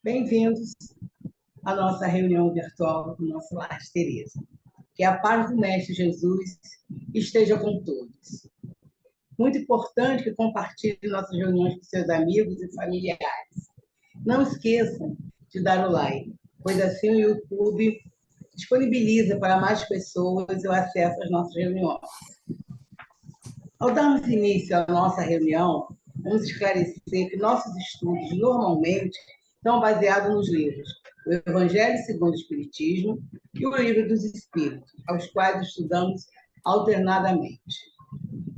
Bem-vindos à nossa reunião virtual do nosso Lar Teresa. Que a paz do Mestre Jesus esteja com todos. Muito importante que compartilhe nossas reuniões com seus amigos e familiares. Não esqueçam de dar o like, pois assim o YouTube disponibiliza para mais pessoas o acesso às nossas reuniões. Ao darmos início à nossa reunião, vamos esclarecer que nossos estudos normalmente são baseados nos livros O Evangelho segundo o Espiritismo e o Livro dos Espíritos, aos quais estudamos alternadamente.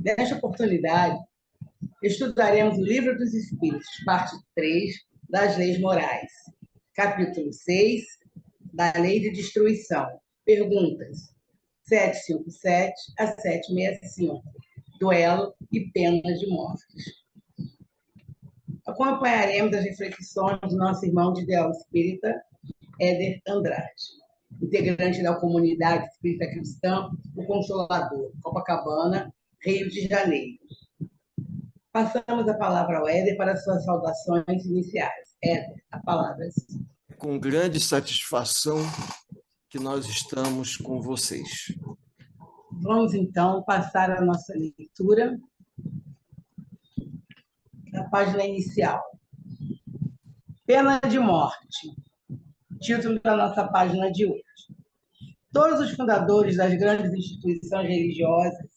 Nesta oportunidade, estudaremos o Livro dos Espíritos, parte 3 das Leis Morais, capítulo 6 da Lei de Destruição. Perguntas 757 a 765. Duelo e penas de morte. Acompanharemos as reflexões do nosso irmão de ideal espírita, Éder Andrade, integrante da comunidade espírita cristã, o Consolador, Copacabana, Rio de Janeiro. Passamos a palavra ao Éder para suas saudações iniciais. Éder, a palavra é sua. Com grande satisfação que nós estamos com vocês. Vamos, então, passar a nossa leitura da página inicial. Pena de morte. Título da nossa página de hoje. Todos os fundadores das grandes instituições religiosas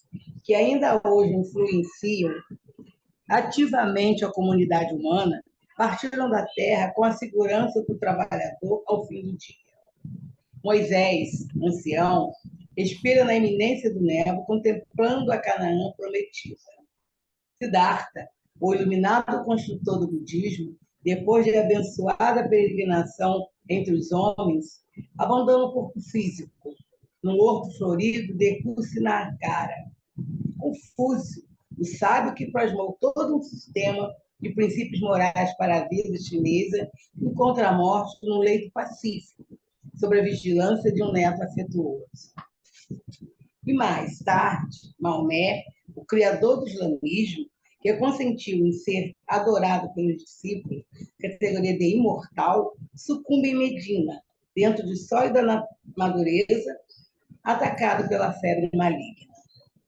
que ainda hoje influenciam ativamente a comunidade humana partiram da terra com a segurança do trabalhador ao fim do dia. Moisés, ancião, expira na iminência do névoa, contemplando a Canaã prometida. Siddhartha, o iluminado construtor do budismo, depois de abençoada peregrinação entre os homens, abandona o corpo físico, no horto florido de Kusinagara. Confúcio, o sábio que plasmou todo um sistema de princípios morais para a vida chinesa, encontra a morte num leito pacífico, sob a vigilância de um neto afetuoso. E mais tarde, Maomé, o criador do islamismo, que consentiu em ser adorado pelos discípulos, categoria de imortal, sucumbe em Medina, dentro de sólida madureza, atacado pela febre maligna.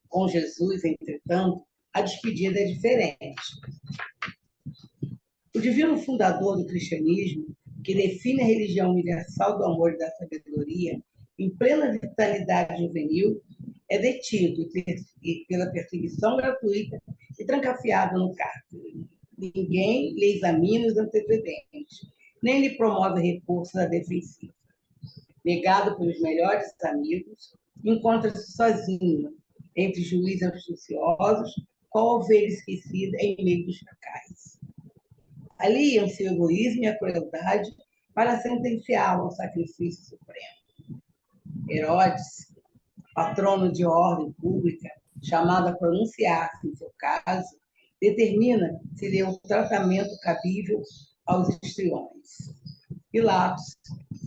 Com Jesus, entretanto, a despedida é diferente. O divino fundador do cristianismo, que define a religião universal do amor e da sabedoria, em plena vitalidade juvenil, é detido pela perseguição gratuita e trancafiado no cárcere. Ninguém lhe examina os antecedentes, nem lhe promove recursos à defensiva. Negado pelos melhores amigos, encontra-se sozinho, entre juízes astuciosos, qual ovelha esquecida em meio dos chacais. Aliam-se o egoísmo e a crueldade para sentenciá-lo ao sacrifício supremo. Herodes, patrono de ordem pública, chamado a pronunciar-se em seu caso, determina se lhe é um tratamento cabível aos histriões. Pilatos,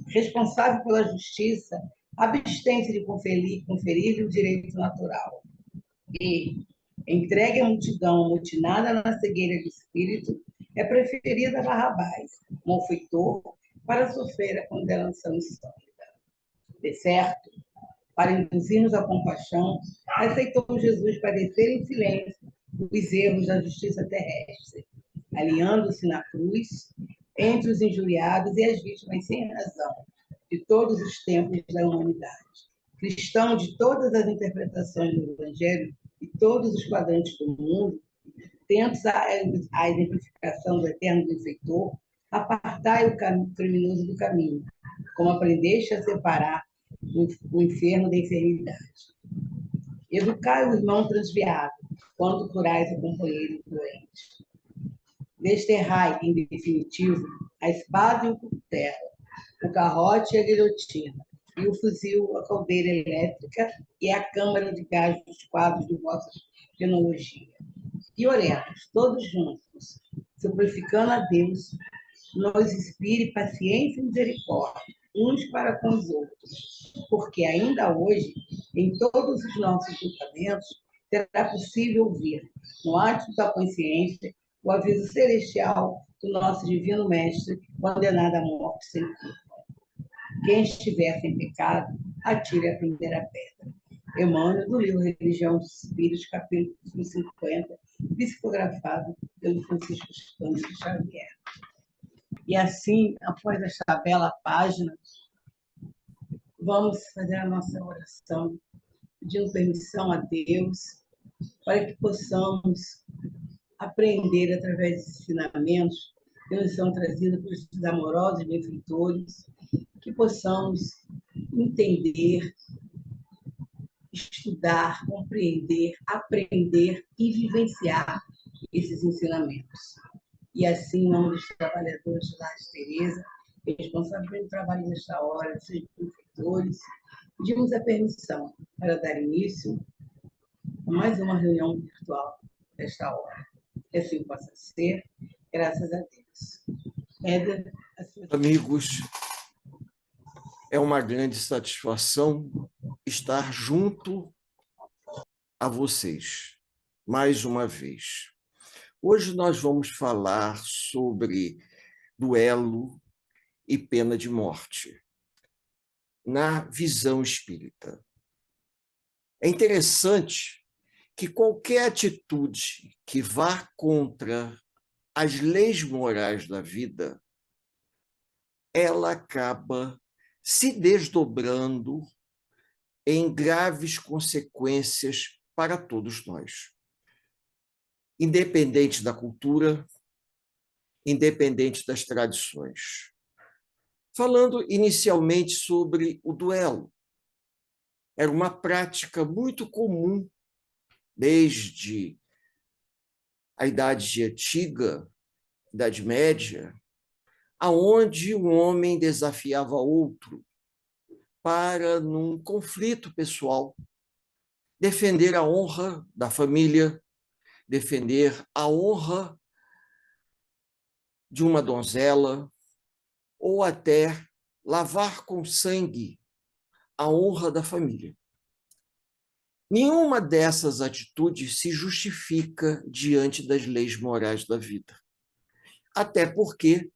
responsável pela justiça, abstém-se de conferir-lhe o direito natural. E, entregue à multidão amotinada na cegueira de espírito, é preferida a Barrabás, malfeitor, para sofrer a condenação sólida. De certo, para induzir-nos à compaixão, aceitou Jesus padecer em silêncio os erros da justiça terrestre, alinhando-se na cruz entre os injuriados e as vítimas sem razão de todos os tempos da humanidade. Cristão de todas as interpretações do Evangelho e todos os quadrantes do mundo, atentos à exemplificação do eterno benfeitor, apartai o criminoso do caminho, como aprendeste a separar o enfermo da enfermidade. Educai o irmão transviado, quando curais o companheiro doente. Desterrai, em definitivo, a espada e o cutelo, o garrote e a guilhotina, e o fuzil, a caldeira elétrica e a câmara de gás dos quadros de vossa genealogia. E oremos, todos juntos, suplicando a Deus, nos inspire paciência e misericórdia, uns para com os outros, porque ainda hoje, em todos os nossos julgamentos, será possível ouvir, no átrio da consciência, o aviso celestial do nosso divino Mestre, condenado à morte sem culpa. Quem estiver sem pecado, atire a primeira pedra. Emmanuel, do livro Religião dos Espíritos, capítulo 50, psicografado pelo Francisco Cândido Xavier. E assim, após esta bela página, vamos fazer a nossa oração, pedindo permissão a Deus, para que possamos aprender através dos ensinamentos que nos são trazidos por esses amorosos benfeitores, que possamos entender, estudar, compreender, aprender e vivenciar esses ensinamentos. E assim, em nome dos trabalhadores de Lar de Teresa, responsáveis pelo trabalho nesta hora, dos benfeitores, pedimos a permissão para dar início a mais uma reunião virtual desta hora. Que assim possa ser, graças a Deus. Éder, amigos, é uma grande satisfação estar junto a vocês, mais uma vez. Hoje nós vamos falar sobre duelo e pena de morte, na visão espírita. É interessante que qualquer atitude que vá contra as leis morais da vida, ela acaba se desdobrando em graves consequências para todos nós. Independente da cultura, independente das tradições. Falando inicialmente sobre o duelo. Era uma prática muito comum desde a Idade Antiga, Idade Média, aonde um homem desafiava outro para, num conflito pessoal, defender a honra da família, defender a honra de uma donzela, ou até lavar com sangue a honra da família. Nenhuma dessas atitudes se justifica diante das leis morais da vida. Até porque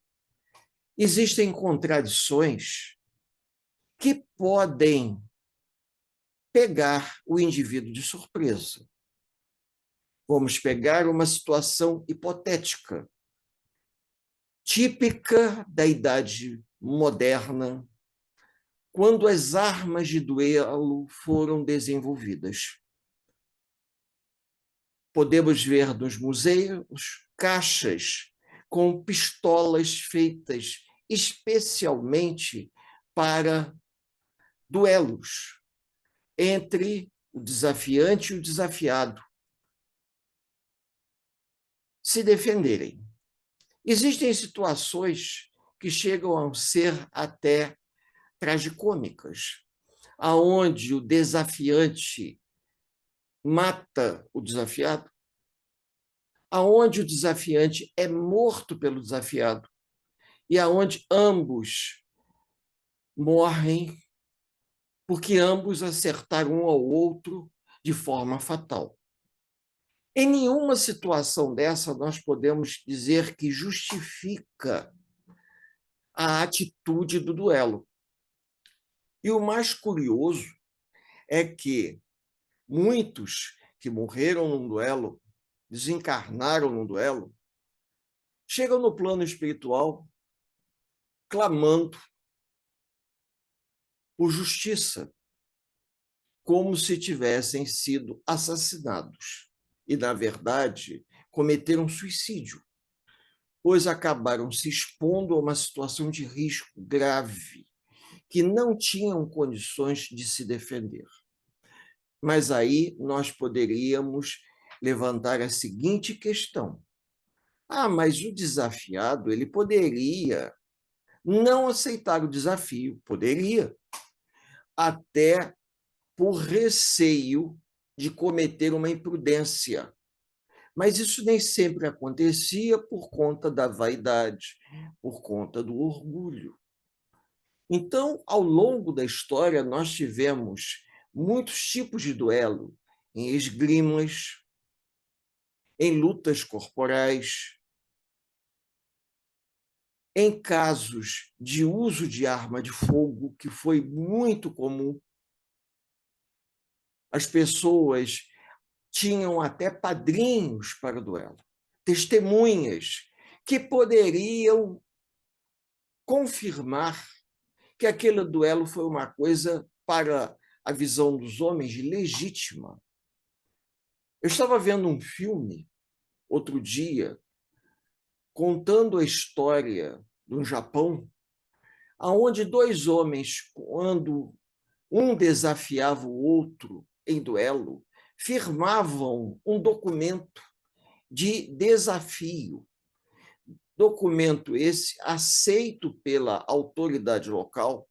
existem contradições que podem pegar o indivíduo de surpresa. Vamos pegar uma situação hipotética, típica da idade moderna, quando as armas de duelo foram desenvolvidas. Podemos ver nos museus caixas com pistolas feitas especialmente para duelos entre o desafiante e o desafiado se defenderem. Existem situações que chegam a ser até tragicômicas, aonde o desafiante mata o desafiado, aonde o desafiante é morto pelo desafiado e aonde ambos morrem porque ambos acertaram um ao outro de forma fatal. Em nenhuma situação dessa nós podemos dizer que justifica a atitude do duelo. E o mais curioso é que muitos que morreram num duelo, desencarnaram num duelo, chegam no plano espiritual clamando por justiça, como se tivessem sido assassinados. E, na verdade, cometeram suicídio, pois acabaram se expondo a uma situação de risco grave, que não tinham condições de se defender. Mas aí nós poderíamos levantar a seguinte questão. Mas o desafiado, ele poderia não aceitar o desafio, poderia, até por receio de cometer uma imprudência. Mas isso nem sempre acontecia por conta da vaidade, por conta do orgulho. Então, ao longo da história, nós tivemos muitos tipos de duelo, em esgrimas, em lutas corporais, em casos de uso de arma de fogo, que foi muito comum, as pessoas tinham até padrinhos para o duelo, testemunhas que poderiam confirmar que aquele duelo foi uma coisa, para a visão dos homens, legítima. Eu estava vendo um filme outro dia contando a história do Japão, aonde dois homens, quando um desafiava o outro em duelo, firmavam um documento de desafio. Documento esse aceito pela autoridade local,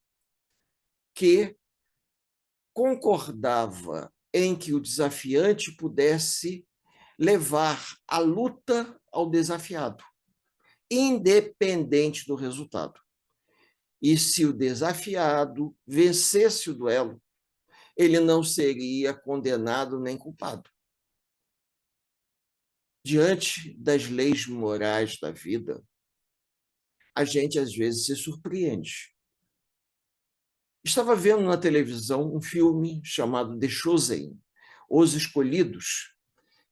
que concordava em que o desafiante pudesse levar a luta ao desafiado, independente do resultado. E se o desafiado vencesse o duelo, ele não seria condenado nem culpado. Diante das leis morais da vida, a gente às vezes se surpreende. Estava vendo na televisão um filme chamado The Chosen, Os Escolhidos,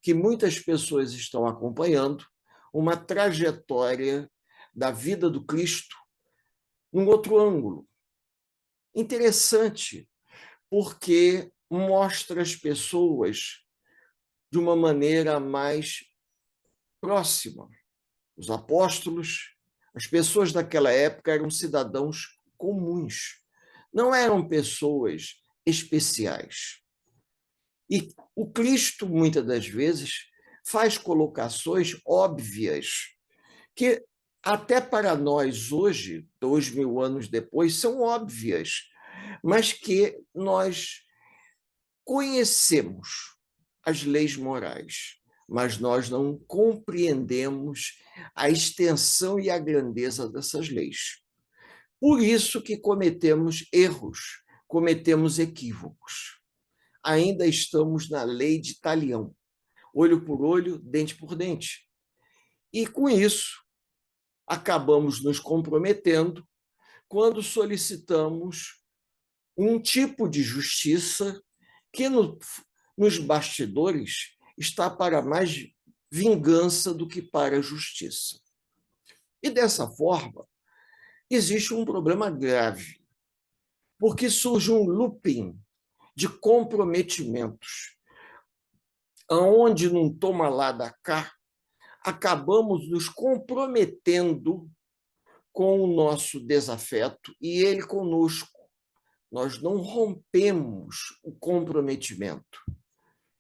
que muitas pessoas estão acompanhando, uma trajetória da vida do Cristo num outro ângulo. Interessante, porque mostra as pessoas de uma maneira mais próxima. Os apóstolos, as pessoas daquela época eram cidadãos comuns, não eram pessoas especiais. E o Cristo, muitas das vezes, faz colocações óbvias, que até para nós hoje, 2000 anos depois, são óbvias, mas que nós conhecemos as leis morais, mas nós não compreendemos a extensão e a grandeza dessas leis. Por isso que cometemos erros, cometemos equívocos. Ainda estamos na lei de Talião, olho por olho, dente por dente. E, com isso, acabamos nos comprometendo quando solicitamos um tipo de justiça que, nos bastidores, está para mais vingança do que para justiça. E, dessa forma, existe um problema grave, porque surge um looping de comprometimentos, onde, num toma lá da cá, acabamos nos comprometendo com o nosso desafeto e ele conosco. Nós não rompemos o comprometimento,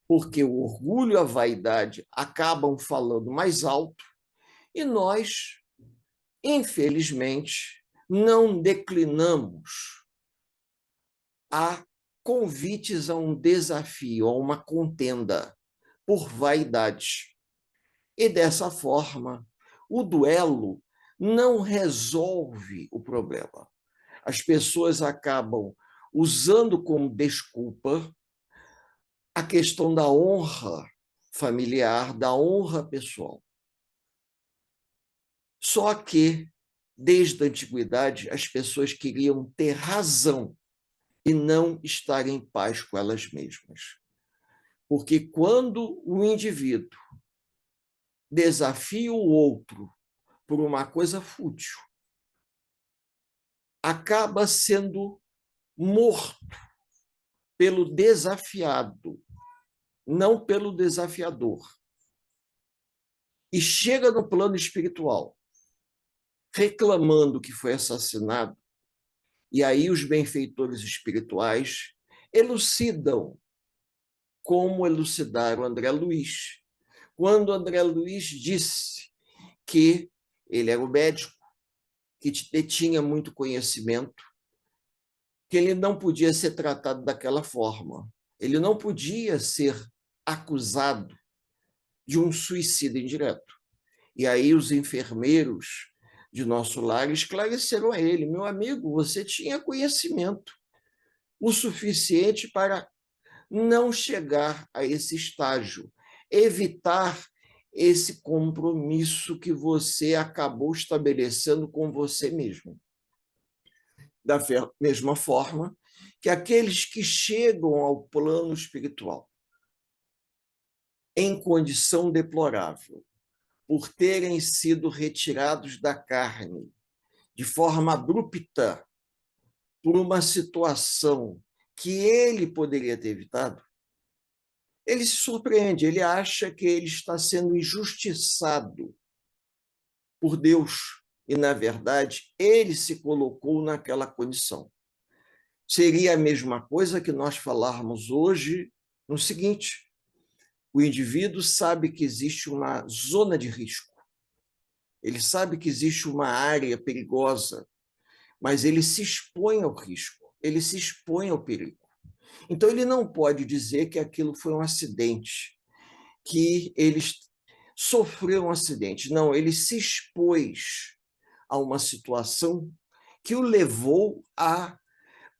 porque o orgulho e a vaidade acabam falando mais alto e nós, infelizmente, não declinamos a convites a um desafio, a uma contenda por vaidade. E, dessa forma, o duelo não resolve o problema. As pessoas acabam usando como desculpa a questão da honra familiar, da honra pessoal. Só que, desde a antiguidade, as pessoas queriam ter razão e não estar em paz com elas mesmas. Porque quando o indivíduo desafia o outro por uma coisa fútil, acaba sendo morto pelo desafiado, não pelo desafiador. E chega no plano espiritual, reclamando que foi assassinado, e aí os benfeitores espirituais elucidam, como elucidaram André Luiz, quando André Luiz disse que ele era o médico, que detinha muito conhecimento, que ele não podia ser tratado daquela forma. Ele não podia ser acusado de um suicídio indireto. E aí os enfermeiros de nosso lar esclareceram a ele: meu amigo, você tinha conhecimento o suficiente para não chegar a esse estágio, evitar esse compromisso que você acabou estabelecendo com você mesmo. Da mesma forma que aqueles que chegam ao plano espiritual em condição deplorável, por terem sido retirados da carne de forma abrupta por uma situação que ele poderia ter evitado, ele se surpreende, ele acha que ele está sendo injustiçado por Deus e, na verdade, ele se colocou naquela condição. Seria a mesma coisa que nós falarmos hoje no seguinte: o indivíduo sabe que existe uma zona de risco, ele sabe que existe uma área perigosa, mas ele se expõe ao risco, ele se expõe ao perigo. Então, ele não pode dizer que aquilo foi um acidente, que ele sofreu um acidente. Não, ele se expôs a uma situação que o levou a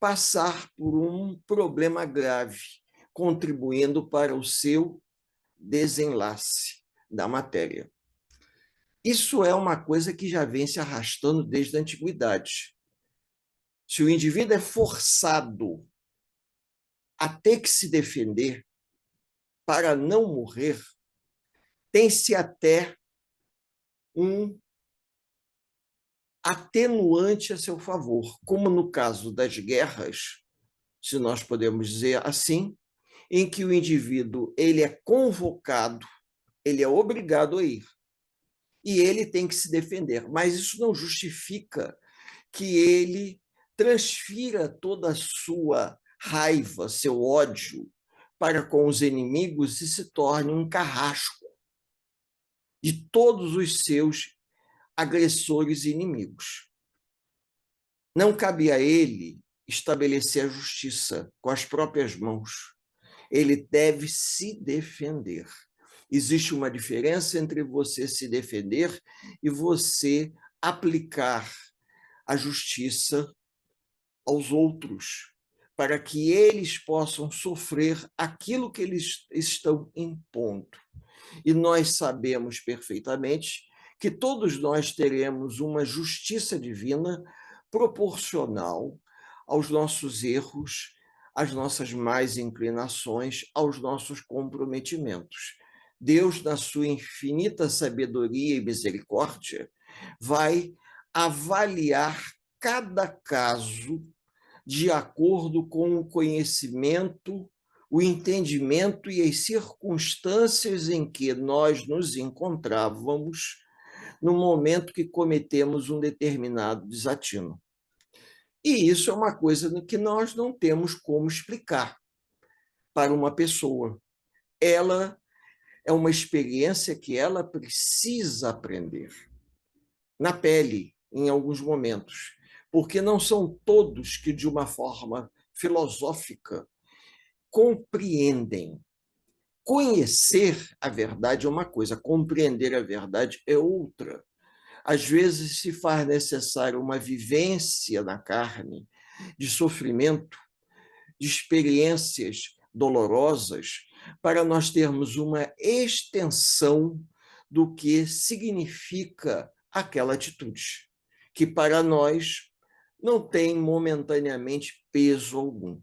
passar por um problema grave, contribuindo para o seu desenlace da matéria. Isso é uma coisa que já vem se arrastando desde a antiguidade. Se o indivíduo é forçado a ter que se defender para não morrer, tem-se até um atenuante a seu favor, como no caso das guerras, se nós podemos dizer assim, em que o indivíduo ele é convocado, ele é obrigado a ir, e ele tem que se defender, mas isso não justifica que ele transfira toda a sua raiva, seu ódio para com os inimigos e se torne um carrasco de todos os seus agressores e inimigos. Não cabe a ele estabelecer a justiça com as próprias mãos. Ele deve se defender. Existe uma diferença entre você se defender e você aplicar a justiça aos outros, para que eles possam sofrer aquilo que eles estão impondo. E nós sabemos perfeitamente que todos nós teremos uma justiça divina proporcional aos nossos erros, às nossas más inclinações, aos nossos comprometimentos. Deus, na sua infinita sabedoria e misericórdia, vai avaliar cada caso de acordo com o conhecimento, o entendimento e as circunstâncias em que nós nos encontrávamos no momento que cometemos um determinado desatino. E isso é uma coisa que nós não temos como explicar para uma pessoa. Ela é uma experiência que ela precisa aprender na pele, em alguns momentos, porque não são todos que, de uma forma filosófica, compreendem. Conhecer a verdade é uma coisa, compreender a verdade é outra. Às vezes se faz necessário uma vivência na carne de sofrimento, de experiências dolorosas, para nós termos uma extensão do que significa aquela atitude, que para nós não tem momentaneamente peso algum.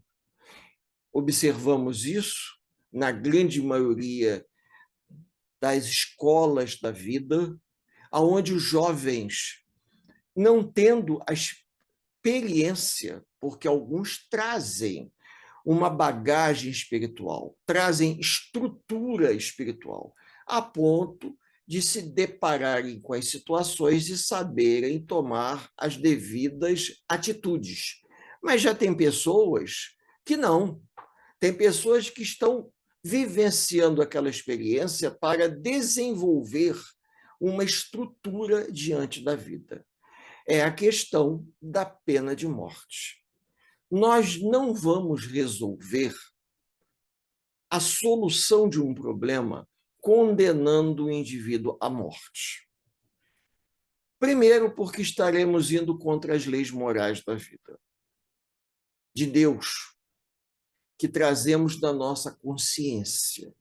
Observamos isso na grande maioria das escolas da vida, onde os jovens, não tendo a experiência, porque alguns trazem uma bagagem espiritual, trazem estrutura espiritual, a ponto de se depararem com as situações e saberem tomar as devidas atitudes. Mas já tem pessoas que não. Tem pessoas que estão vivenciando aquela experiência para desenvolver uma estrutura diante da vida. É a questão da pena de morte. Nós não vamos resolver a solução de um problema condenando o indivíduo à morte. Primeiro, porque estaremos indo contra as leis morais da vida, de Deus, que trazemos da nossa consciência.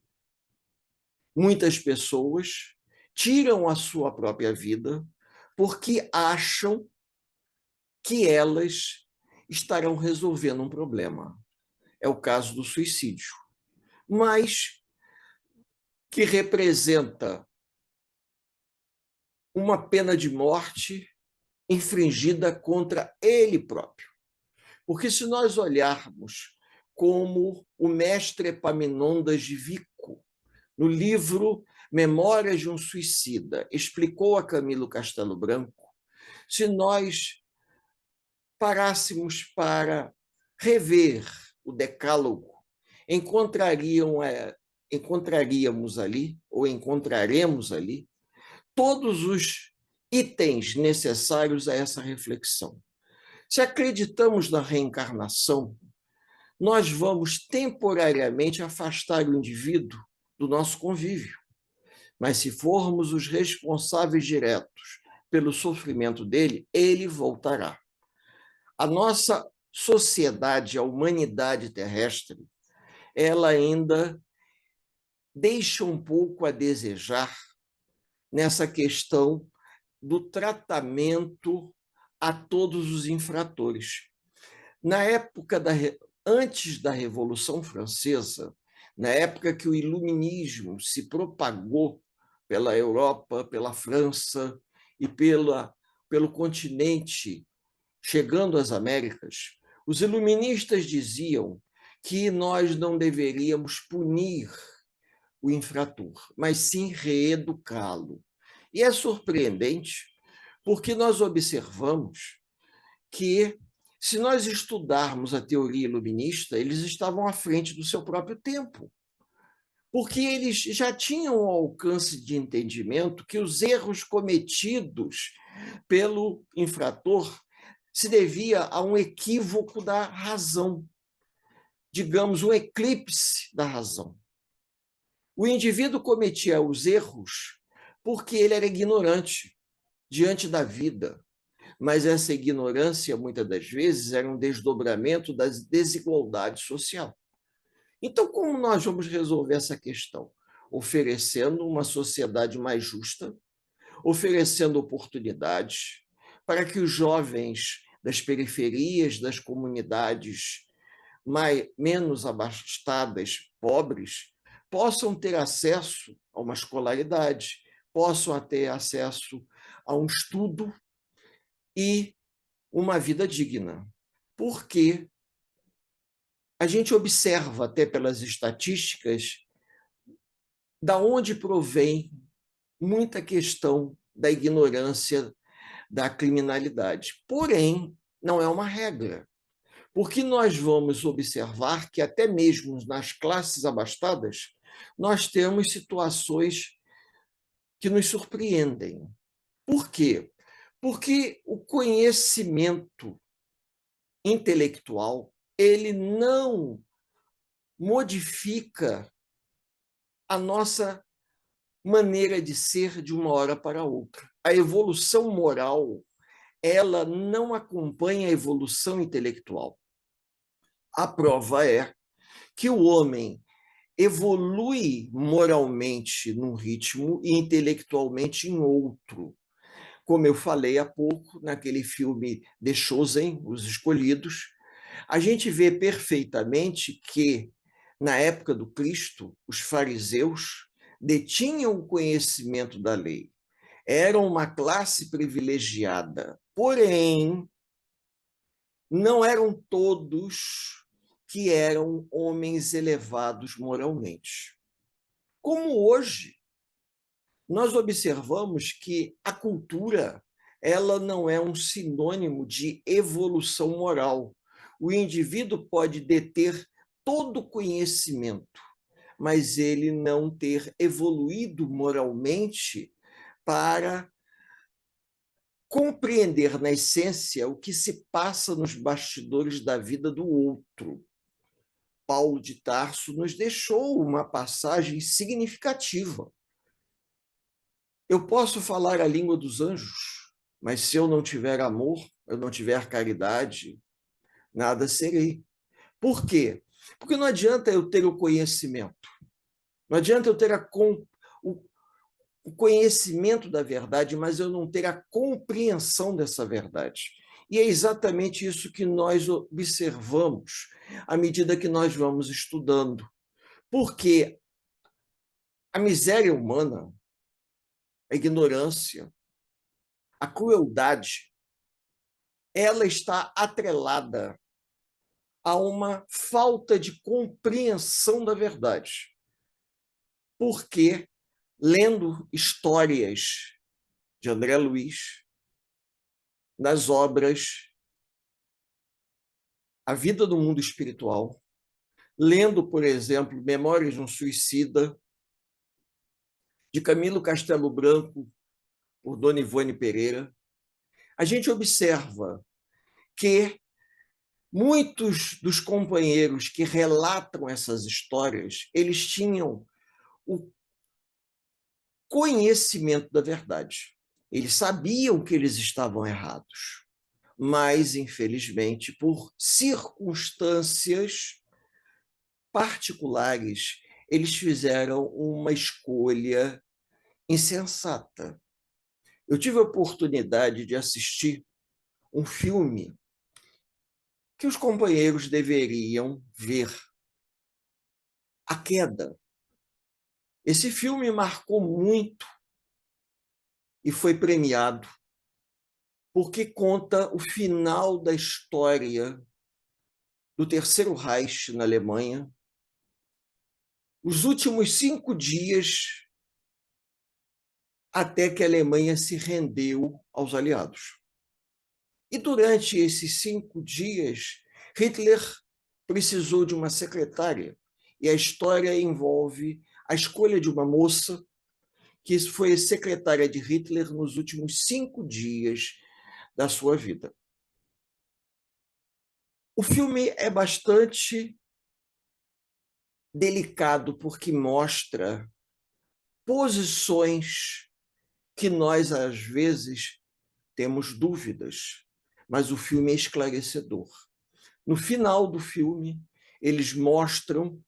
Muitas pessoas tiram a sua própria vida porque acham que elas estarão resolvendo um problema. É o caso do suicídio, mas que representa uma pena de morte infringida contra ele próprio. Porque se nós olharmos como o mestre Epaminondas de Vico, no livro Memórias de um Suicida, explicou a Camilo Castelo Branco, se nós parássemos para rever o decálogo, encontraríamos ali, ou encontraremos ali, todos os itens necessários a essa reflexão. Se acreditamos na reencarnação, nós vamos temporariamente afastar o indivíduo do nosso convívio. Mas se formos os responsáveis diretos pelo sofrimento dele, ele voltará. A nossa sociedade, a humanidade terrestre, ela ainda deixa um pouco a desejar nessa questão do tratamento a todos os infratores. Na época antes da Revolução Francesa, na época que o iluminismo se propagou pela Europa, pela França e pelo continente, chegando às Américas, os iluministas diziam que nós não deveríamos punir o infrator, mas sim reeducá-lo. E é surpreendente, porque nós observamos que, se nós estudarmos a teoria iluminista, eles estavam à frente do seu próprio tempo, porque eles já tinham o alcance de entendimento que os erros cometidos pelo infrator se devia a um equívoco da razão, digamos, um eclipse da razão. O indivíduo cometia os erros porque ele era ignorante diante da vida, mas essa ignorância, muitas das vezes, era um desdobramento da desigualdade social. Então, como nós vamos resolver essa questão? Oferecendo uma sociedade mais justa, oferecendo oportunidades para que os jovens das periferias, das comunidades menos abastadas, pobres, possam ter acesso a uma escolaridade, possam ter acesso a um estudo e uma vida digna. Porque a gente observa, até pelas estatísticas, da onde provém muita questão da ignorância, da criminalidade. Porém, não é uma regra, porque nós vamos observar que até mesmo nas classes abastadas, nós temos situações que nos surpreendem. Por quê? Porque o conhecimento intelectual, ele não modifica a nossa maneira de ser de uma hora para outra. A evolução moral, ela não acompanha a evolução intelectual. A prova é que o homem evolui moralmente num ritmo e intelectualmente em outro. Como eu falei há pouco, naquele filme The Chosen, Os Escolhidos, a gente vê perfeitamente que, na época do Cristo, os fariseus detinham o conhecimento da lei. Eram uma classe privilegiada, porém, não eram todos que eram homens elevados moralmente. Como hoje, nós observamos que a cultura, ela não é um sinônimo de evolução moral. O indivíduo pode deter todo o conhecimento, mas ele não ter evoluído moralmente para compreender na essência o que se passa nos bastidores da vida do outro. Paulo de Tarso nos deixou uma passagem significativa. Eu posso falar a língua dos anjos, mas se eu não tiver amor, eu não tiver caridade, nada serei. Por quê? Porque não adianta eu ter o conhecimento, não adianta eu ter o conhecimento da verdade, mas eu não ter a compreensão dessa verdade. E é exatamente isso que nós observamos à medida que nós vamos estudando. Porque a miséria humana, a ignorância, a crueldade, ela está atrelada a uma falta de compreensão da verdade. Porque, lendo histórias de André Luiz, nas obras A Vida do Mundo Espiritual, lendo, por exemplo, Memórias de um Suicida, de Camilo Castelo Branco, por Dona Ivone Pereira, a gente observa que muitos dos companheiros que relatam essas histórias, eles tinham o conhecimento da verdade. Eles sabiam que eles estavam errados, mas, infelizmente, por circunstâncias particulares, eles fizeram uma escolha insensata. Eu tive a oportunidade de assistir um filme que os companheiros deveriam ver, A Queda. Esse filme marcou muito e foi premiado, porque conta o final da história do Terceiro Reich na Alemanha, os últimos 5 dias até que a Alemanha se rendeu aos aliados. E durante esses 5 dias, Hitler precisou de uma secretária, e a história envolve a escolha de uma moça que foi secretária de Hitler nos últimos 5 dias da sua vida. O filme é bastante delicado porque mostra posições que nós, às vezes, temos dúvidas, mas o filme é esclarecedor. No final do filme, eles mostram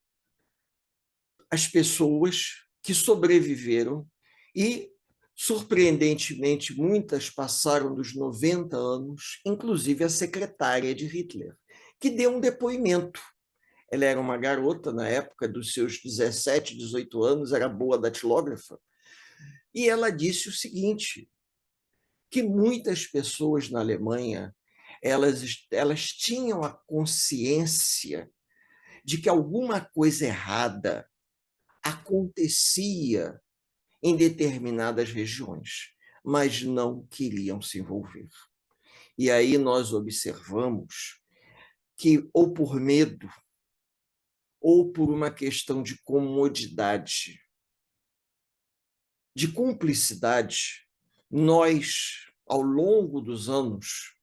as pessoas que sobreviveram e, surpreendentemente, muitas passaram dos 90 anos, inclusive a secretária de Hitler, que deu um depoimento. Ela era uma garota na época dos seus 17, 18 anos, era boa datilógrafa, e ela disse o seguinte, que muitas pessoas na Alemanha elas tinham a consciência de que alguma coisa errada acontecia em determinadas regiões, mas não queriam se envolver. E aí nós observamos que, ou por medo, ou por uma questão de comodidade, de cumplicidade, nós, ao longo dos anos,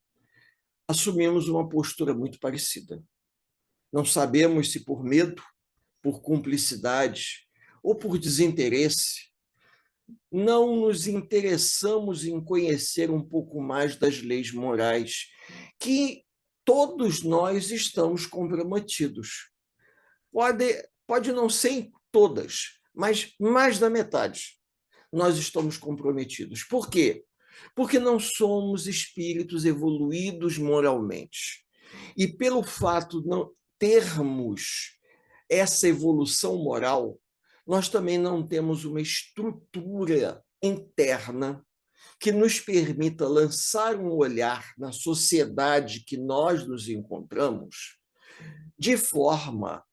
assumimos uma postura muito parecida. Não sabemos se por medo, por cumplicidade ou por desinteresse, não nos interessamos em conhecer um pouco mais das leis morais que todos nós estamos comprometidos. Pode não ser em todas, mas mais da metade nós estamos comprometidos. Por quê? Porque não somos espíritos evoluídos moralmente. E pelo fato de não termos essa evolução moral, nós também não temos uma estrutura interna que nos permita lançar um olhar na sociedade que nós nos encontramos, de forma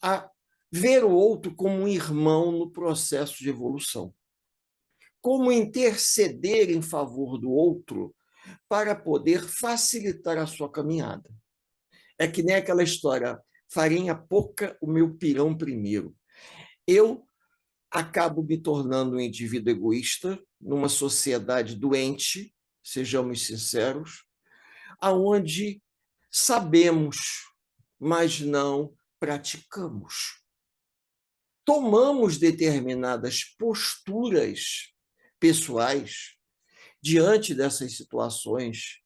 a ver o outro como um irmão no processo de evolução. Como interceder em favor do outro para poder facilitar a sua caminhada. É que nem aquela história, farinha pouca, o meu pirão primeiro. Eu acabo me tornando um indivíduo egoísta numa sociedade doente, sejamos sinceros, aonde sabemos, mas não praticamos. Tomamos determinadas posturas pessoais diante dessas situações,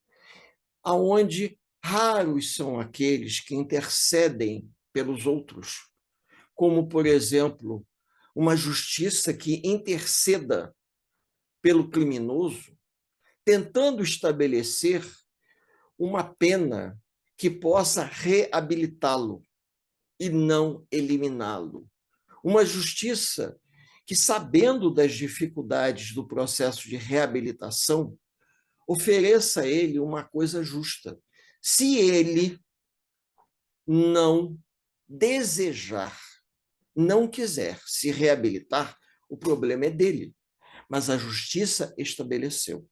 aonde raros são aqueles que intercedem pelos outros, como, por exemplo, uma justiça que interceda pelo criminoso, tentando estabelecer uma pena que possa reabilitá-lo e não eliminá-lo. Uma justiça que, sabendo das dificuldades do processo de reabilitação, ofereça a ele uma coisa justa. Se ele não desejar, não quiser se reabilitar, o problema é dele, mas a justiça estabeleceu.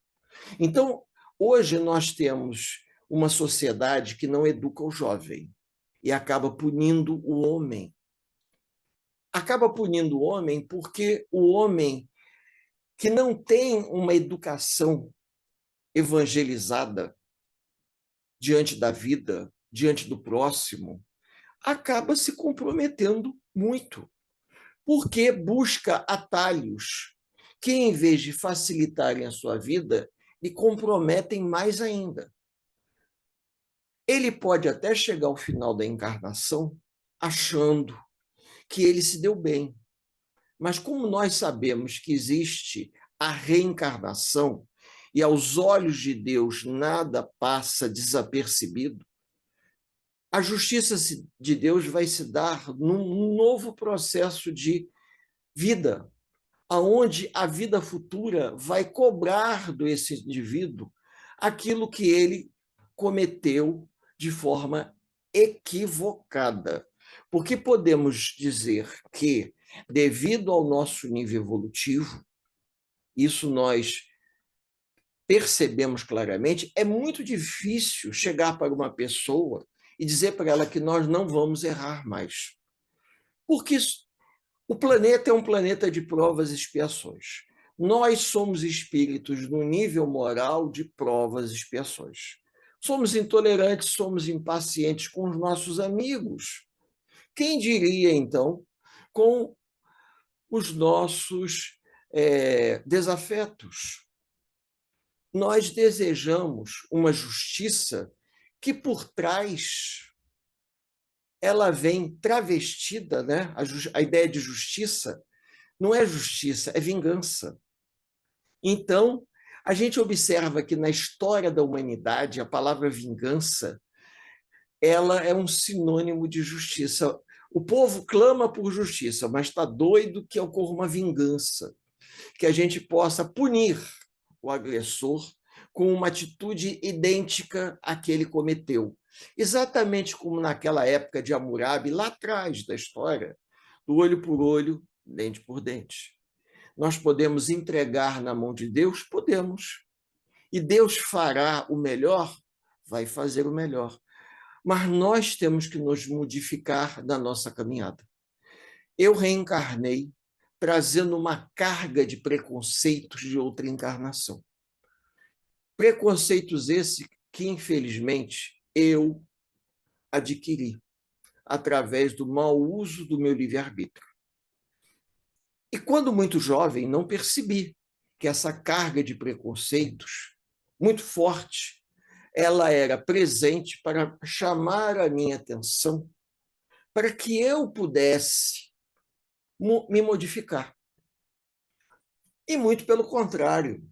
Então, hoje nós temos uma sociedade que não educa o jovem e acaba punindo o homem. Acaba punindo o homem porque o homem que não tem uma educação evangelizada diante da vida, diante do próximo, acaba se comprometendo muito, porque busca atalhos que, em vez de facilitarem a sua vida, lhe comprometem mais ainda. Ele pode até chegar ao final da encarnação achando que ele se deu bem, mas como nós sabemos que existe a reencarnação e aos olhos de Deus nada passa desapercebido, a justiça de Deus vai se dar num novo processo de vida, aonde a vida futura vai cobrar desse indivíduo aquilo que ele cometeu de forma equivocada. Porque podemos dizer que, devido ao nosso nível evolutivo, isso nós percebemos claramente, é muito difícil chegar para uma pessoa e dizer para ela que nós não vamos errar mais. Porque o planeta é um planeta de provas e expiações. Nós somos espíritos no nível moral de provas e expiações. Somos intolerantes, somos impacientes com os nossos amigos. Quem diria, então, com os nossos desafetos? Nós desejamos uma justiça que, por trás, ela vem travestida, né? A ideia de justiça não é justiça, é vingança. Então, a gente observa que na história da humanidade, a palavra vingança, ela é um sinônimo de justiça. O povo clama por justiça, mas está doido que ocorra uma vingança, que a gente possa punir o agressor com uma atitude idêntica à que ele cometeu. Exatamente como naquela época de Hammurabi, lá atrás da história, do olho por olho, dente por dente. Nós podemos entregar na mão de Deus? Podemos. E Deus fará o melhor? Vai fazer o melhor. Mas nós temos que nos modificar na nossa caminhada. Eu reencarnei trazendo uma carga de preconceitos de outra encarnação. Preconceitos esses que, infelizmente, eu adquiri através do mau uso do meu livre-arbítrio. E quando muito jovem, não percebi que essa carga de preconceitos, muito forte, ela era presente para chamar a minha atenção para que eu pudesse me modificar. E muito pelo contrário,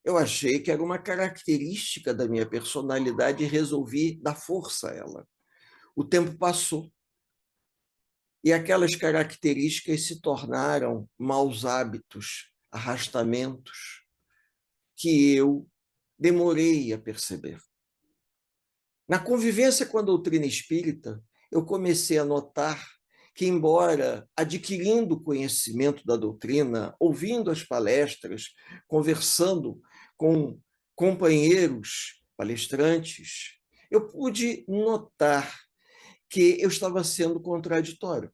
eu achei que era uma característica da minha personalidade e resolvi dar força a ela. O tempo passou e aquelas características se tornaram maus hábitos, arrastamentos, que eu demorei a perceber. Na convivência com a doutrina espírita, eu comecei a notar que, embora adquirindo conhecimento da doutrina, ouvindo as palestras, conversando com companheiros palestrantes, eu pude notar que eu estava sendo contraditório.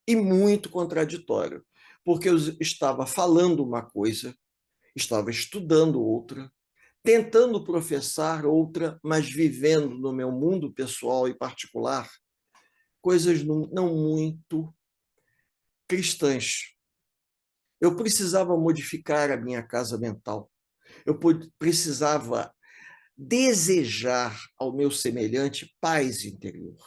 E muito contraditório, porque eu estava falando uma coisa, estava estudando outra, tentando professar outra, mas vivendo no meu mundo pessoal e particular coisas não muito cristãs. Eu precisava modificar a minha casa mental. Eu precisava desejar ao meu semelhante paz interior.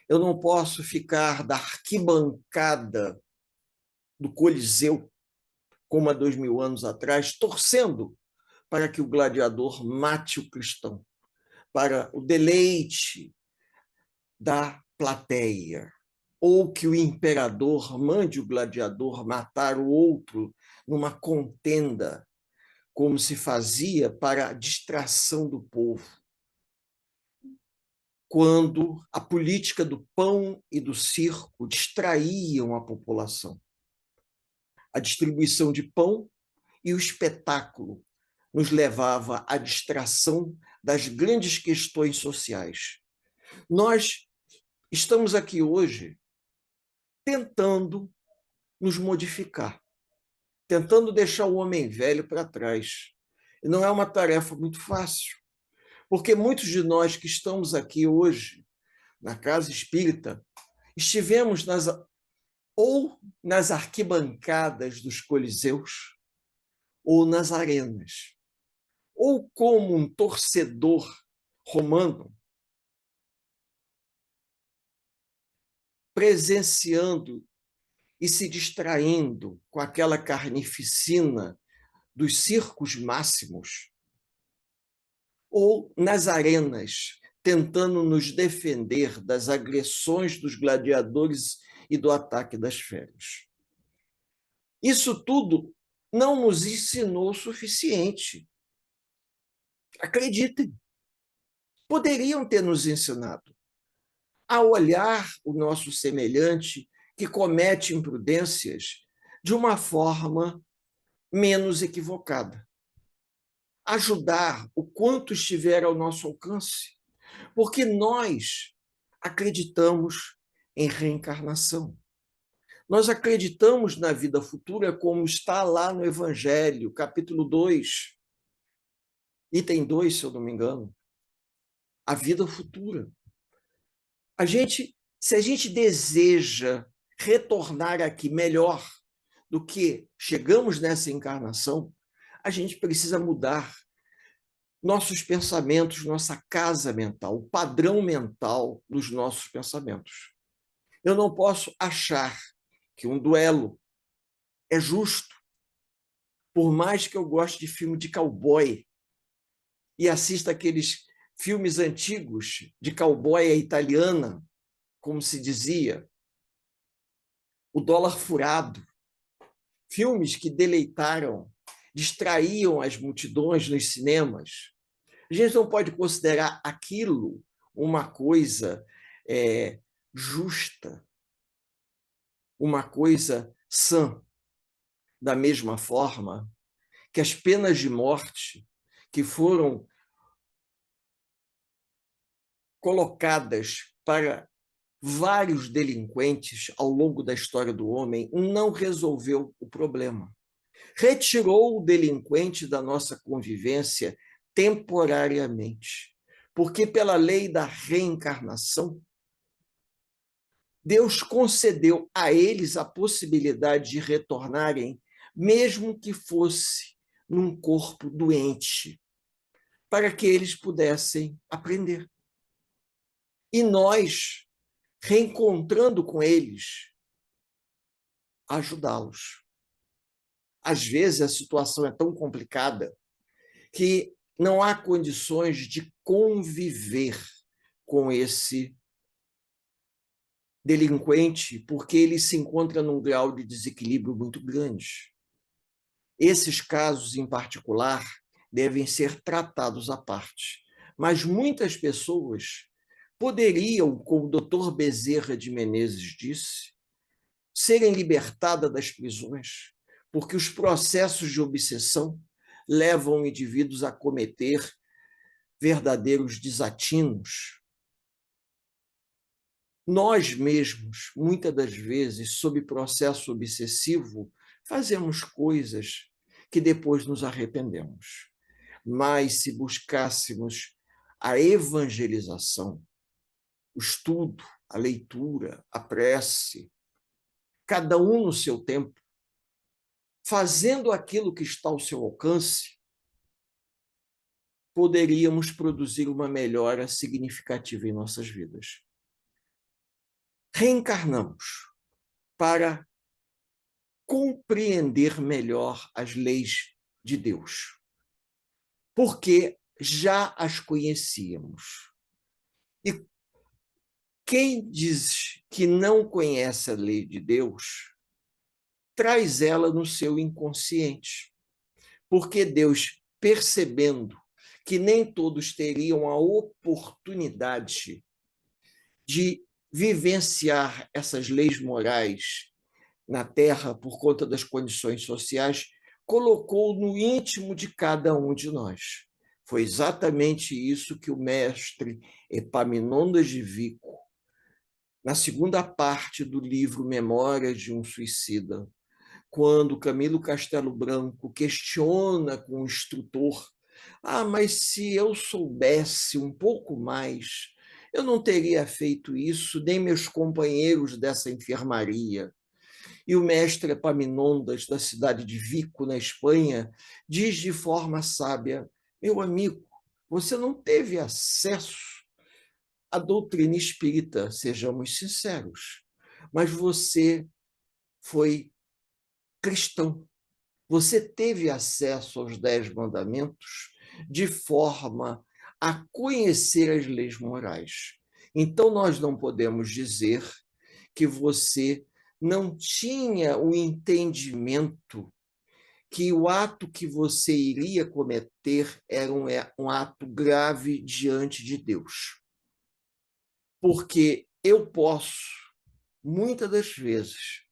Eu não posso ficar da arquibancada do Coliseu como há 2000 anos atrás, torcendo para que o gladiador mate o cristão, para o deleite da plateia, ou que o imperador mande o gladiador matar o outro numa contenda, como se fazia para a distração do povo, quando a política do pão e do circo distraíam a população. A distribuição de pão e o espetáculo nos levava à distração das grandes questões sociais. Nós estamos aqui hoje tentando nos modificar, tentando deixar o homem velho para trás. E não é uma tarefa muito fácil, porque muitos de nós que estamos aqui hoje, na Casa Espírita, estivemos ou nas arquibancadas dos coliseus, ou nas arenas, ou como um torcedor romano, presenciando e se distraindo com aquela carnificina dos circos máximos, ou nas arenas, tentando nos defender das agressões dos gladiadores e do ataque das feras. Isso tudo não nos ensinou o suficiente. Acreditem, poderiam ter nos ensinado a olhar o nosso semelhante que comete imprudências de uma forma menos equivocada. Ajudar o quanto estiver ao nosso alcance, porque nós acreditamos em reencarnação. Nós acreditamos na vida futura, como está lá no Evangelho, capítulo 2, item 2, se eu não me engano. A vida futura. Se a gente deseja retornar aqui melhor do que chegamos nessa encarnação, a gente precisa mudar nossos pensamentos, nossa casa mental, o padrão mental dos nossos pensamentos. Eu não posso achar que um duelo é justo, por mais que eu goste de filme de cowboy e assista aqueles filmes antigos de cowboy à italiana, como se dizia, O Dólar Furado, filmes que deleitaram, distraíam as multidões nos cinemas. A gente não pode considerar aquilo uma coisa justa, uma coisa sã. Da mesma forma que as penas de morte que foram colocadas para vários delinquentes ao longo da história do homem não resolveu o problema. Retirou o delinquente da nossa convivência temporariamente, porque pela lei da reencarnação, Deus concedeu a eles a possibilidade de retornarem, mesmo que fosse num corpo doente, para que eles pudessem aprender. E nós, reencontrando com eles, ajudá-los. Às vezes a situação é tão complicada que não há condições de conviver com esse delinquente, porque ele se encontra num grau de desequilíbrio muito grande. Esses casos, em particular, devem ser tratados à parte. Mas muitas pessoas poderiam, como o Dr. Bezerra de Menezes disse, serem libertadas das prisões, porque os processos de obsessão levam indivíduos a cometer verdadeiros desatinos. Nós mesmos, muitas das vezes, sob processo obsessivo, fazemos coisas que depois nos arrependemos. Mas se buscássemos a evangelização, o estudo, a leitura, a prece, cada um no seu tempo, fazendo aquilo que está ao seu alcance, poderíamos produzir uma melhora significativa em nossas vidas. Reencarnamos para compreender melhor as leis de Deus, porque já as conhecíamos. E quem diz que não conhece a lei de Deus, traz ela no seu inconsciente, porque Deus, percebendo que nem todos teriam a oportunidade de vivenciar essas leis morais na Terra por conta das condições sociais, colocou no íntimo de cada um de nós. Foi exatamente isso que o mestre Epaminondas de Vico, na segunda parte do livro Memórias de um Suicida, quando Camilo Castelo Branco questiona com o instrutor: mas se eu soubesse um pouco mais, eu não teria feito isso, nem meus companheiros dessa enfermaria. E o mestre Epaminondas, da cidade de Vico, na Espanha, diz de forma sábia: meu amigo, você não teve acesso à doutrina espírita, sejamos sinceros, mas você foi cristão. Você teve acesso aos 10 mandamentos de forma a conhecer as leis morais. Então, nós não podemos dizer que você não tinha o entendimento que o ato que você iria cometer era um ato grave diante de Deus. Porque eu posso, muitas das vezes,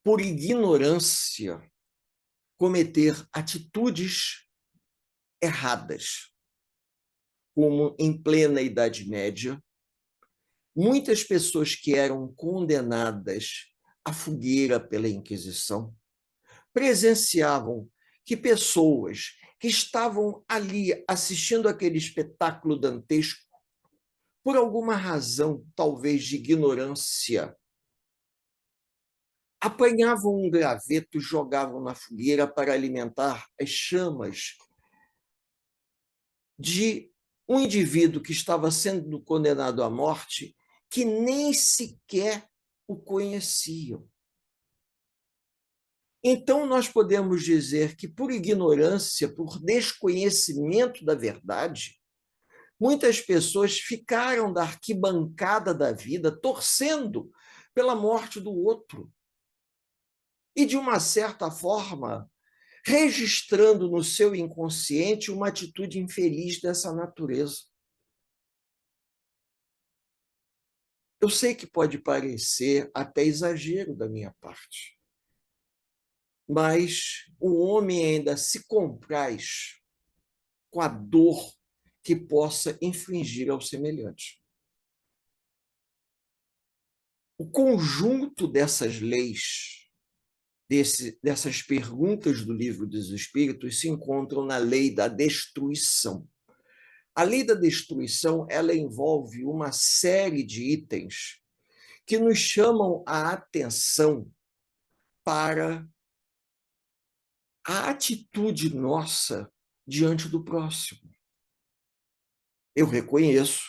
por ignorância, cometer atitudes erradas, como em plena Idade Média, muitas pessoas que eram condenadas à fogueira pela Inquisição presenciavam que pessoas que estavam ali assistindo aquele espetáculo dantesco, por alguma razão, talvez de ignorância, apanhavam um graveto e jogavam na fogueira para alimentar as chamas de um indivíduo que estava sendo condenado à morte, que nem sequer o conheciam. Então, nós podemos dizer que, por ignorância, por desconhecimento da verdade, muitas pessoas ficaram da arquibancada da vida torcendo pela morte do outro. E, de uma certa forma, registrando no seu inconsciente uma atitude infeliz dessa natureza. Eu sei que pode parecer até exagero da minha parte, mas o homem ainda se compraz com a dor que possa infligir ao semelhante. O conjunto dessas leis, dessas perguntas do Livro dos Espíritos, se encontram na lei da destruição. A lei da destruição, ela envolve uma série de itens que nos chamam a atenção para a atitude nossa diante do próximo. Eu reconheço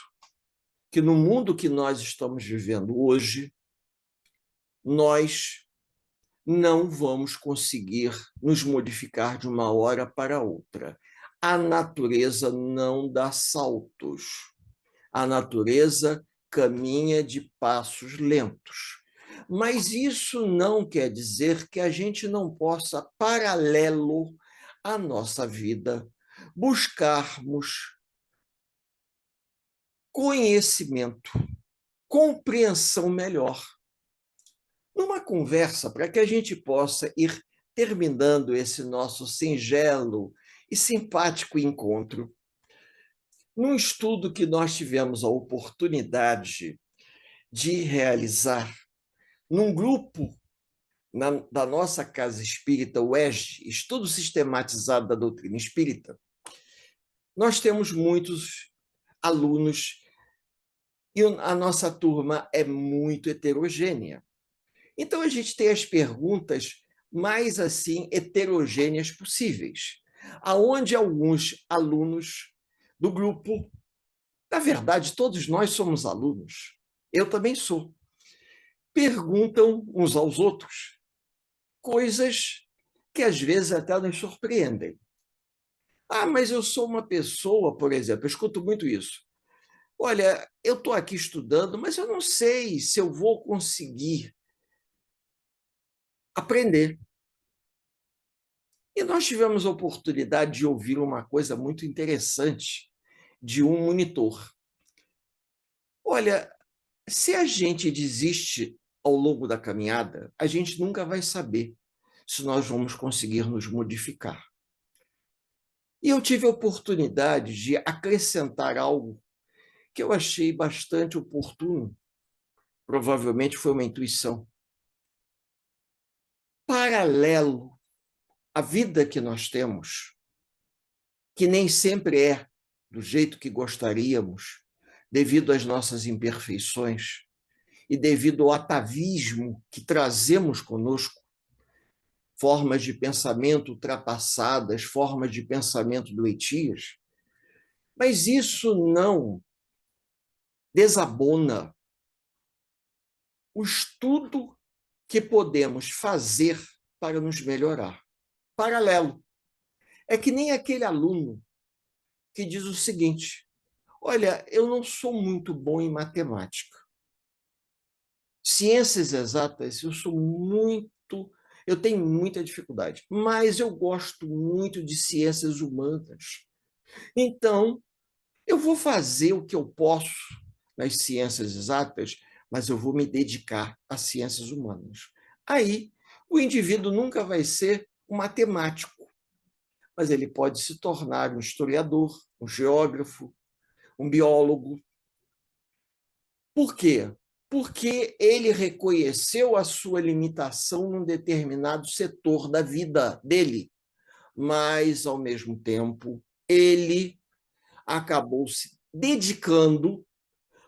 que no mundo que nós estamos vivendo hoje, nós não vamos conseguir nos modificar de uma hora para outra. A natureza não dá saltos. A natureza caminha de passos lentos. Mas isso não quer dizer que a gente não possa, paralelo à nossa vida, buscarmos conhecimento, compreensão melhor. Numa conversa, para que a gente possa ir terminando esse nosso singelo e simpático encontro, num estudo que nós tivemos a oportunidade de realizar num grupo da nossa Casa Espírita, o ESG, Estudo Sistematizado da Doutrina Espírita, nós temos muitos alunos e a nossa turma é muito heterogênea. Então, a gente tem as perguntas mais assim heterogêneas possíveis, aonde alguns alunos do grupo, na verdade, todos nós somos alunos, eu também sou, perguntam uns aos outros coisas que às vezes até nos surpreendem. Ah, mas eu sou uma pessoa, por exemplo, eu escuto muito isso. Olha, eu estou aqui estudando, mas eu não sei se eu vou conseguir aprender. E nós tivemos a oportunidade de ouvir uma coisa muito interessante de um monitor. Olha, se a gente desiste ao longo da caminhada, a gente nunca vai saber se nós vamos conseguir nos modificar. E eu tive a oportunidade de acrescentar algo que eu achei bastante oportuno, provavelmente foi uma intuição. Paralelo à vida que nós temos, que nem sempre é do jeito que gostaríamos, devido às nossas imperfeições e devido ao atavismo que trazemos conosco, formas de pensamento ultrapassadas, formas de pensamento doentias, mas isso não desabona o estudo que podemos fazer para nos melhorar. Paralelo. É que nem aquele aluno que diz o seguinte: olha, eu não sou muito bom em matemática. Ciências exatas, eu tenho muita dificuldade, mas eu gosto muito de ciências humanas. Então, eu vou fazer o que eu posso nas ciências exatas, mas eu vou me dedicar às ciências humanas. Aí, o indivíduo nunca vai ser um matemático, mas ele pode se tornar um historiador, um geógrafo, um biólogo. Por quê? Porque ele reconheceu a sua limitação num determinado setor da vida dele, mas, ao mesmo tempo, ele acabou se dedicando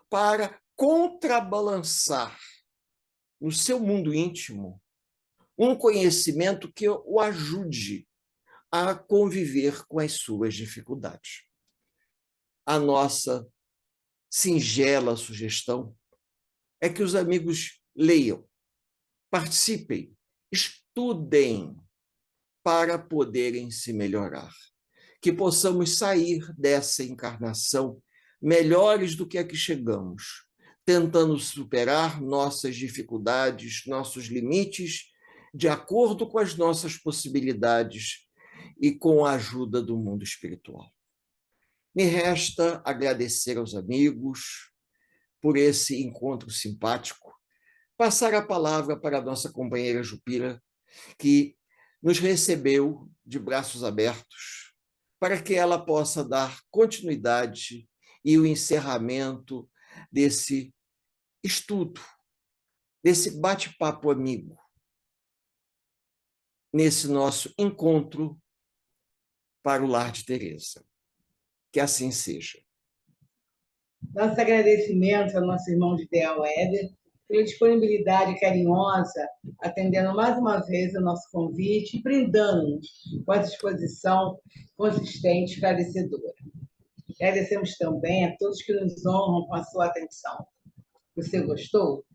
para contrabalançar no seu mundo íntimo um conhecimento que o ajude a conviver com as suas dificuldades. A nossa singela sugestão é que os amigos leiam, participem, estudem para poderem se melhorar. Que possamos sair dessa encarnação melhores do que a que chegamos, tentando superar nossas dificuldades, nossos limites, de acordo com as nossas possibilidades e com a ajuda do mundo espiritual. Me resta agradecer aos amigos por esse encontro simpático, passar a palavra para a nossa companheira Jupira, que nos recebeu de braços abertos, para que ela possa dar continuidade e o encerramento desse estudo, desse bate-papo amigo, nesse nosso encontro para o Lar de Teresa. Que assim seja. Nossos agradecimentos ao nosso irmão de Ideal Éder pela disponibilidade carinhosa, atendendo mais uma vez o nosso convite e brindando-nos com a disposição consistente e esclarecedora. Agradecemos também a todos que nos honram com a sua atenção. Você gostou?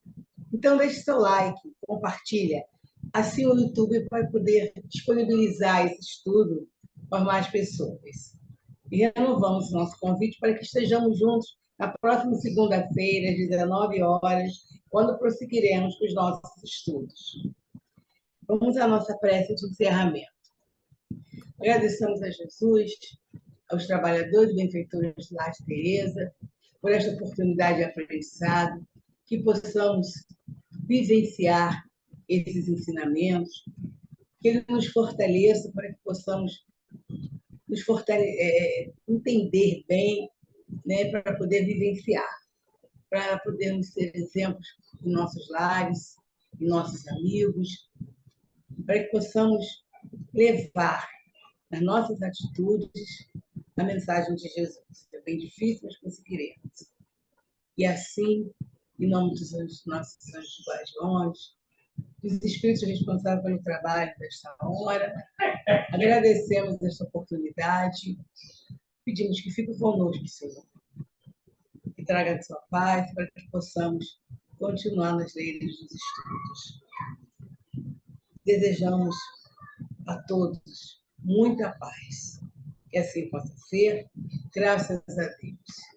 Então deixe seu like, compartilha. Assim o YouTube vai poder disponibilizar esse estudo para mais pessoas. E renovamos o nosso convite para que estejamos juntos na próxima segunda-feira, às 19 horas, quando prosseguiremos com os nossos estudos. Vamos à nossa prece de encerramento. Agradecemos a Jesus, aos trabalhadores e benfeitores do Lar de Teresa, por esta oportunidade de aprendizado, que possamos vivenciar esses ensinamentos, que Ele nos fortaleça para que possamos nos entender bem, né, para poder vivenciar, para podermos ser exemplos em nossos lares, em nossos amigos, para que possamos levar nas nossas atitudes a mensagem de Jesus. É bem difícil, mas conseguiremos. E assim, em nome dos nossos anjos guardiões, dos espíritos responsáveis pelo trabalho desta hora, agradecemos esta oportunidade, pedimos que fique conosco, Senhor, que traga a sua paz para que possamos continuar nas leiras dos estudos. Desejamos a todos muita paz. Que assim possa ser, graças a Deus.